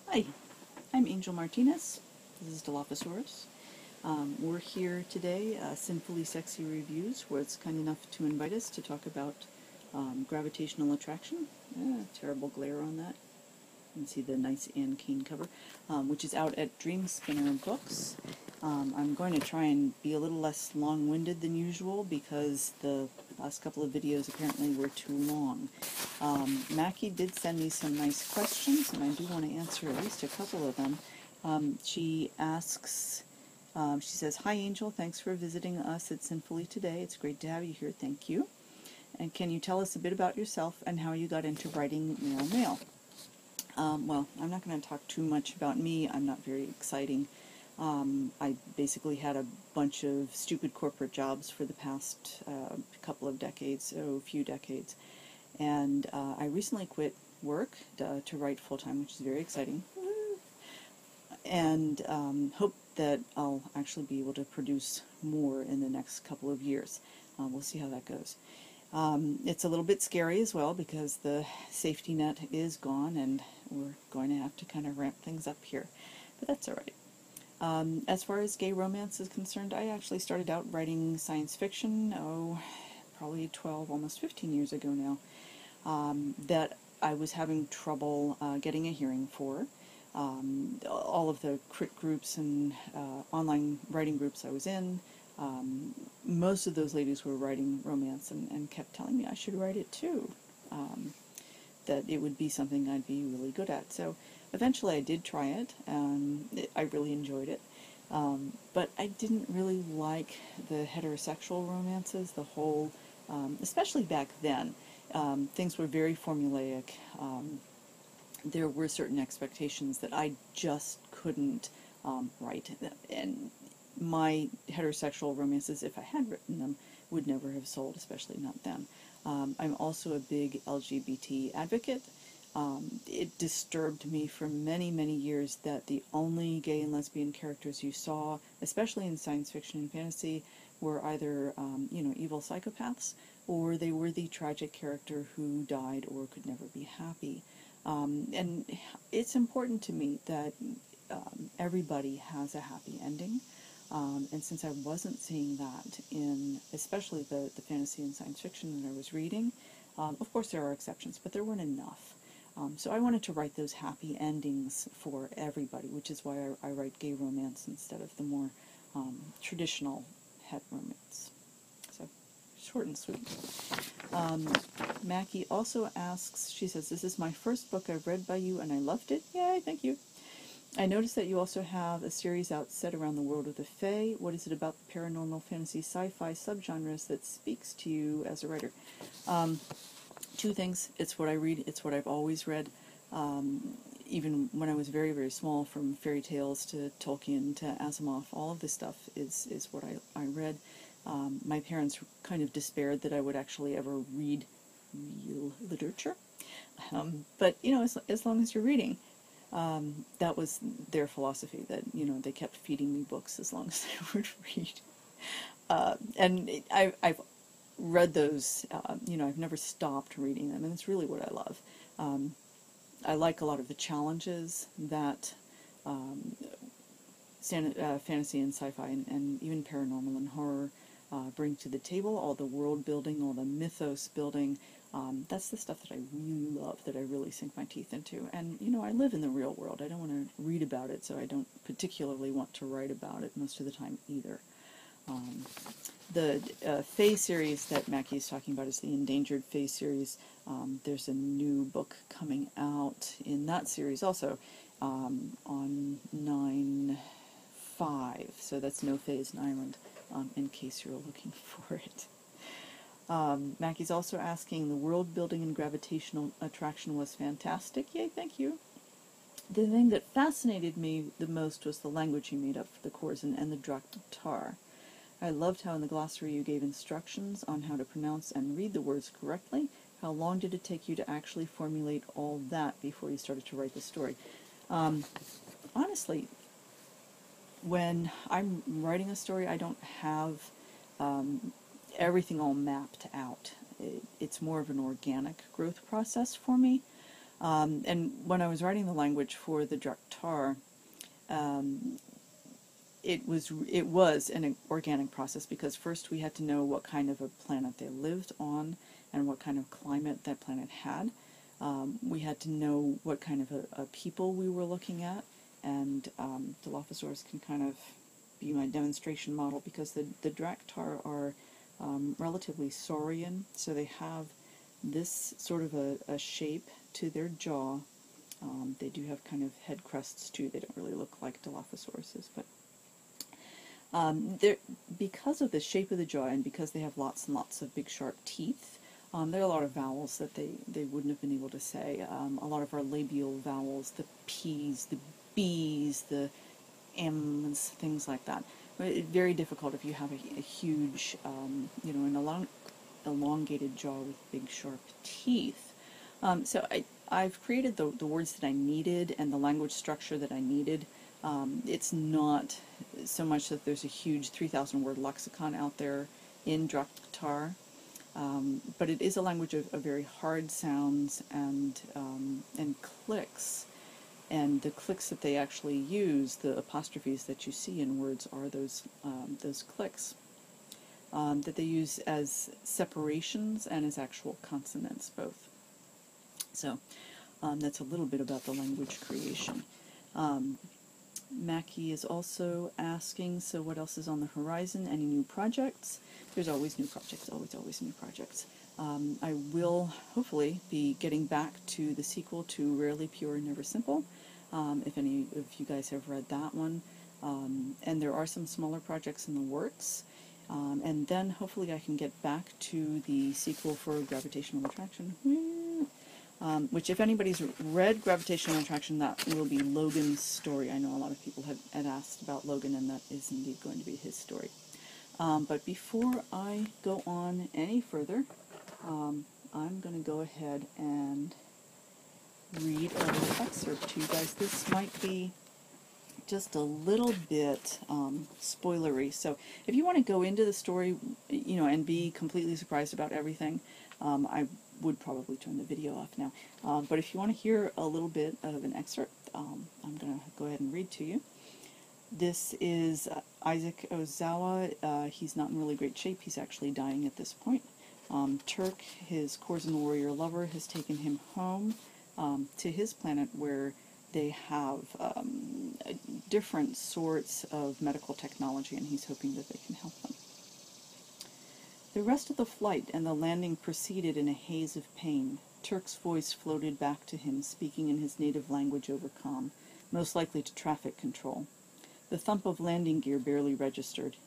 Hi, I'm Angel Martinez. This is Dilophosaurus. We're here today, Sinfully Sexy Reviews, where it's kind enough to invite us to talk about gravitational attraction. Terrible glare on that. You can see the nice Anne Kane cover, which is out at Dream Spinner Books. I'm going to try and be a little less long-winded than usual because the last couple of videos apparently were too long. Mackie did send me some nice questions, and I do want to answer at least a couple of them. She asks, she says, "Hi Angel, thanks for visiting us at Sinfully today. It's great to have you here, thank you. And can you tell us a bit about yourself and how you got into writing male mail?" Well, I'm not going to talk too much about me. I'm not very exciting. I basically had a bunch of stupid corporate jobs for the past couple of decades, a few decades. And I recently quit work to write full-time, which is very exciting. And hope that I'll actually be able to produce more in the next couple of years. We'll see how that goes. It's a little bit scary as well because the safety net is gone and we're going to have to kind of ramp things up here. But that's all right. As far as gay romance is concerned, I actually started out writing science fiction, probably 12, almost 15 years ago now, that I was having trouble getting a hearing for. All of the crit groups and online writing groups I was in, most of those ladies were writing romance and kept telling me I should write it too, that it would be something I'd be really good at. So eventually I did try it, and I really enjoyed it, but I didn't really like the heterosexual romances, the whole, especially back then. Things were very formulaic. There were certain expectations that I just couldn't write, and my heterosexual romances, if I had written them, would never have sold, especially not then. I'm also a big LGBT advocate. It disturbed me for many, many years that the only gay and lesbian characters you saw, especially in science fiction and fantasy, were either, evil psychopaths, or they were the tragic character who died or could never be happy. And it's important to me that everybody has a happy ending. And since I wasn't seeing that in especially the fantasy and science fiction that I was reading, of course there are exceptions, but there weren't enough. So I wanted to write those happy endings for everybody, which is why I write gay romance instead of the more traditional het romance. So, short and sweet. Mackie also asks, she says, "This is my first book I've read by you and I loved it. Yay, thank you. I noticed that you also have a series out set around the world of the Fae. What is it about the paranormal, fantasy, sci-fi subgenres that speaks to you as a writer?" Two things. It's what I read. It's what I've always read. Even when I was very, very small, from fairy tales to Tolkien to Asimov, all of this stuff is what I read. My parents kind of despaired that I would actually ever read real literature. But, as long as you're reading, that was their philosophy, that, they kept feeding me books as long as I would read. And I've read those, I've never stopped reading them, and it's really what I love. I like a lot of the challenges that fantasy and sci-fi and even paranormal and horror bring to the table, all the world building, all the mythos building. That's the stuff that I really love, that I really sink my teeth into. And, I live in the real world. I don't want to read about it, so I don't particularly want to write about it most of the time either. The Fae series that Mackie is talking about is the Endangered Fae series. There's a new book coming out in that series also on 9/5, so that's No Fae's an Island, in case you're looking for it. Mackie's also asking, "The world building and gravitational attraction was fantastic." Yay, thank you. The thing that fascinated me the most was the language you made up for the Korsan and the Draktar. I loved how in the glossary you gave instructions on how to pronounce and read the words correctly. How long did it take you to actually formulate all that before you started to write the story? Honestly, when I'm writing a story, I don't have everything all mapped out. It's more of an organic growth process for me. And when I was writing the language for the Draktar, it was an organic process, because first we had to know what kind of a planet they lived on and what kind of climate that planet had. We had to know what kind of a people we were looking at, and Dilophosaurus can kind of be my demonstration model, because the Draktar are relatively saurian, so they have this sort of a shape to their jaw. They do have kind of head crests too. They don't really look like Dilophosauruses, but because of the shape of the jaw and because they have lots and lots of big sharp teeth, there are a lot of vowels that they wouldn't have been able to say. A lot of our labial vowels, the P's, the B's, the M's, things like that. Very difficult if you have a huge, an elongated jaw with big sharp teeth. So I've created the words that I needed and the language structure that I needed. It's not so much that there's a huge 3,000 word lexicon out there in Draktar, but it is a language of very hard sounds and clicks. And the clicks that they actually use, the apostrophes that you see in words, are those clicks that they use as separations and as actual consonants, both. So that's a little bit about the language creation. Mackie is also asking, so what else is on the horizon? Any new projects? There's always new projects, always new projects. I will hopefully be getting back to the sequel to Rarely Pure, Never Simple, if any of you guys have read that one. And there are some smaller projects in the works. And then hopefully I can get back to the sequel for Gravitational Attraction. Which, if anybody's read Gravitational Attraction, that will be Logan's story. I know a lot of people had asked about Logan, and that is indeed going to be his story. But before I go on any further, I'm going to go ahead and read a little excerpt to you guys. This might be just a little bit spoilery, so if you want to go into the story, and be completely surprised about everything, I would probably turn the video off now. But if you want to hear a little bit of an excerpt, I'm going to go ahead and read to you. This is Isaac Ozawa. He's not in really great shape. He's actually dying at this point. Turk, his Corzin warrior lover, has taken him home to his planet, where they have different sorts of medical technology, and he's hoping that they can help them. The rest of the flight and the landing proceeded in a haze of pain. Turk's voice floated back to him, speaking in his native language over comm, most likely to traffic control. The thump of landing gear barely registered.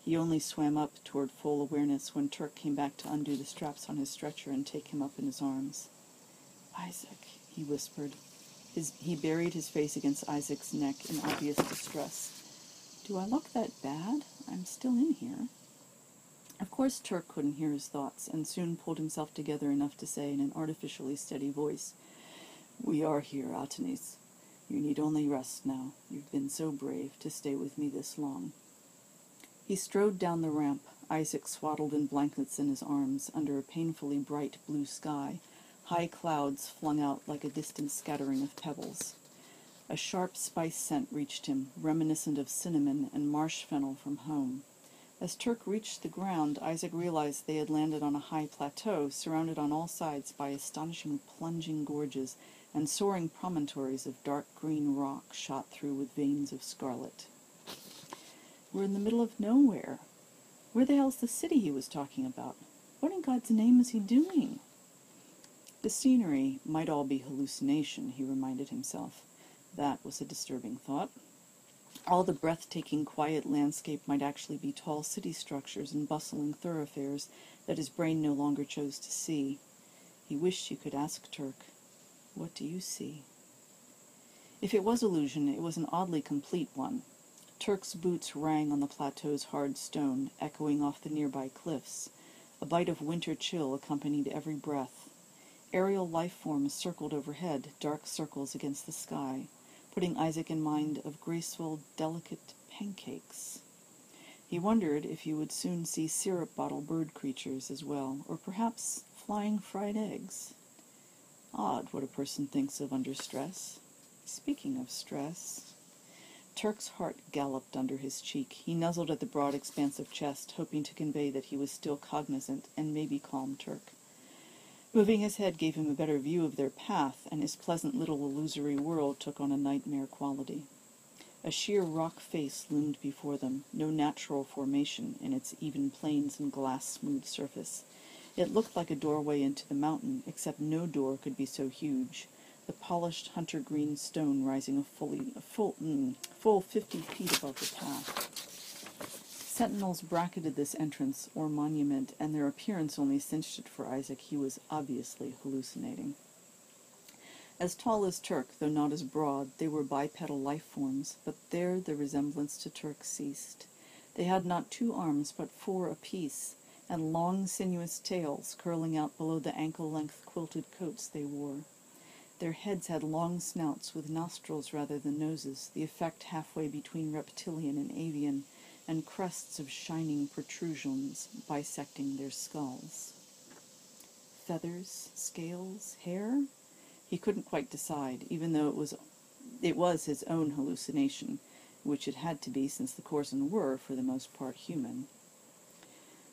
He only swam up toward full awareness when Turk came back to undo the straps on his stretcher and take him up in his arms. "Isaac," he whispered. He buried his face against Isaac's neck in obvious distress. "Do I look that bad? I'm still in here." Of course Turk couldn't hear his thoughts, and soon pulled himself together enough to say in an artificially steady voice, "We are here, Martinez. You need only rest now. You've been so brave to stay with me this long." He strode down the ramp, Isaac swaddled in blankets in his arms, under a painfully bright blue sky, high clouds flung out like a distant scattering of pebbles. A sharp spice scent reached him, reminiscent of cinnamon and marsh fennel from home. As Turk reached the ground, Isaac realized they had landed on a high plateau, surrounded on all sides by astonishing plunging gorges and soaring promontories of dark green rock shot through with veins of scarlet. We're in the middle of nowhere. Where the hell's the city he was talking about? What in God's name is he doing? The scenery might all be hallucination, he reminded himself. That was a disturbing thought. All the breathtaking, quiet landscape might actually be tall city structures and bustling thoroughfares that his brain no longer chose to see. He wished he could ask Turk, "What do you see?" If it was illusion, it was an oddly complete one. Turk's boots rang on the plateau's hard stone, echoing off the nearby cliffs. A bite of winter chill accompanied every breath. Aerial life forms circled overhead, dark circles against the sky, putting Isaac in mind of graceful, delicate pancakes. He wondered if he would soon see syrup bottle bird creatures as well, or perhaps flying fried eggs. Odd what a person thinks of under stress. Speaking of stress... Turk's heart galloped under his cheek. He nuzzled at the broad, expansive chest, hoping to convey that he was still cognizant and maybe calm Turk. Moving his head gave him a better view of their path, and his pleasant little illusory world took on a nightmare quality. A sheer rock face loomed before them, no natural formation in its even plains and glass-smooth surface. It looked like a doorway into the mountain, except no door could be so huge. The polished hunter-green stone rising a full 50 feet above the path. Sentinels bracketed this entrance, or monument, and their appearance only cinched it for Isaac. He was obviously hallucinating. As tall as Turk, though not as broad, they were bipedal life forms, but there the resemblance to Turk ceased. They had not 2 arms, but 4 apiece, and long, sinuous tails curling out below the ankle-length quilted coats they wore. Their heads had long snouts with nostrils rather than noses, the effect halfway between reptilian and avian, and crests of shining protrusions bisecting their skulls. Feathers, scales, hair? He couldn't quite decide, even though it was his own hallucination, which it had to be since the Korsan were, for the most part, human.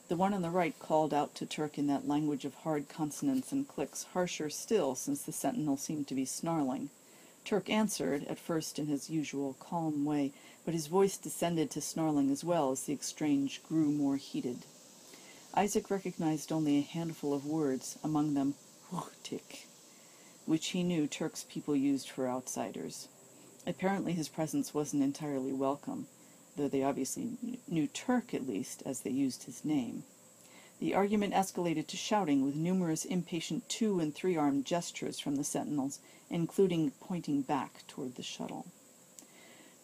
The one on the right called out to Turk in that language of hard consonants and clicks, harsher still since the sentinel seemed to be snarling. Turk answered, at first in his usual calm way, but his voice descended to snarling as well as the exchange grew more heated. Isaac recognized only a handful of words, among them "Ruhtik," which he knew Turk's people used for outsiders. Apparently his presence wasn't entirely welcome, though they obviously knew Turk at least, as they used his name. The argument escalated to shouting, with numerous impatient 2- and 3-armed gestures from the sentinels, including pointing back toward the shuttle.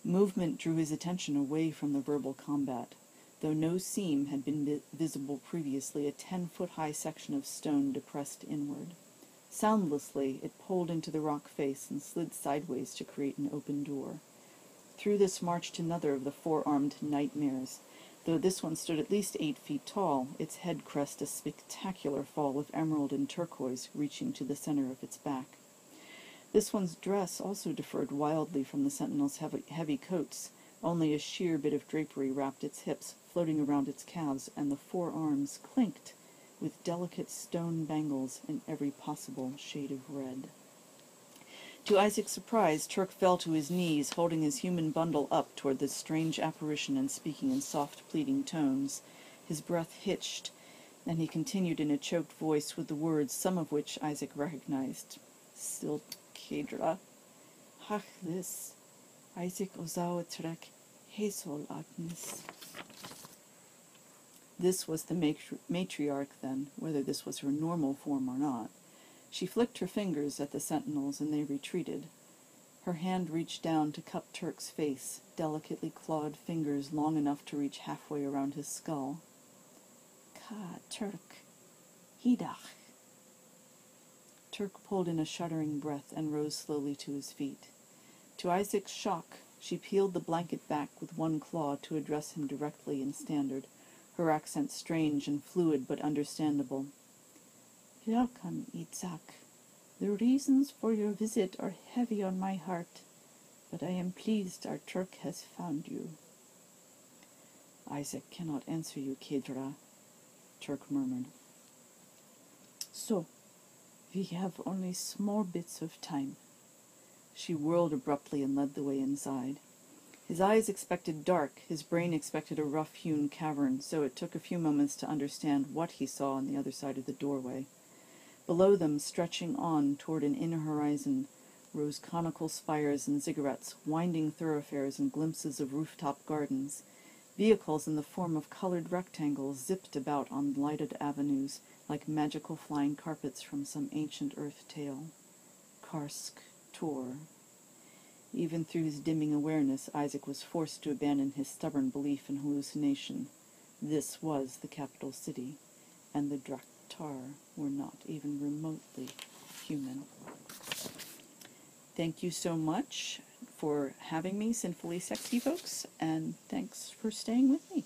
Movement drew his attention away from the verbal combat. Though no seam had been visible previously, a 10-foot-high section of stone depressed inward. Soundlessly, it pulled into the rock face and slid sideways to create an open door. Through this marched another of the 4-armed nightmares. Though this one stood at least 8 feet tall, its head crest a spectacular fall of emerald and turquoise reaching to the center of its back. This one's dress also differed wildly from the sentinel's heavy coats. Only a sheer bit of drapery wrapped its hips, floating around its calves, and the 4 arms clinked with delicate stone bangles in every possible shade of red. To Isaac's surprise, Turk fell to his knees, holding his human bundle up toward this strange apparition and speaking in soft, pleading tones. His breath hitched, and he continued in a choked voice with the words, some of which Isaac recognized. Still Kedra. Hachlis. Isaac Ozawa Trek. Hesol Agnes. This was the matriarch, then, whether this was her normal form or not. She flicked her fingers at the sentinels, and they retreated. Her hand reached down to cup Turk's face, delicately clawed fingers long enough to reach halfway around his skull. Ka, Turk. Hidach. Turk pulled in a shuddering breath and rose slowly to his feet. To Isaac's shock, she peeled the blanket back with one claw to address him directly in standard, her accent strange and fluid but understandable. Welcome, Itzhak. The reasons for your visit are heavy on my heart, but I am pleased our Turk has found you. Isaac cannot answer you, Kedra, Turk murmured. So, we have only small bits of time. She whirled abruptly and led the way inside. His eyes expected dark, his brain expected a rough-hewn cavern, so it took a few moments to understand what he saw on the other side of the doorway. Below them, stretching on toward an inner horizon, rose conical spires and ziggurats, winding thoroughfares and glimpses of rooftop gardens. Vehicles in the form of colored rectangles zipped about on lighted avenues like magical flying carpets from some ancient earth tale. Karsk, Tor. Even through his dimming awareness, Isaac was forced to abandon his stubborn belief in hallucination. This was the capital city, and the Draktar were not even remotely human. Thank you so much for having me, Sinfully Sexy folks, and thanks for staying with me.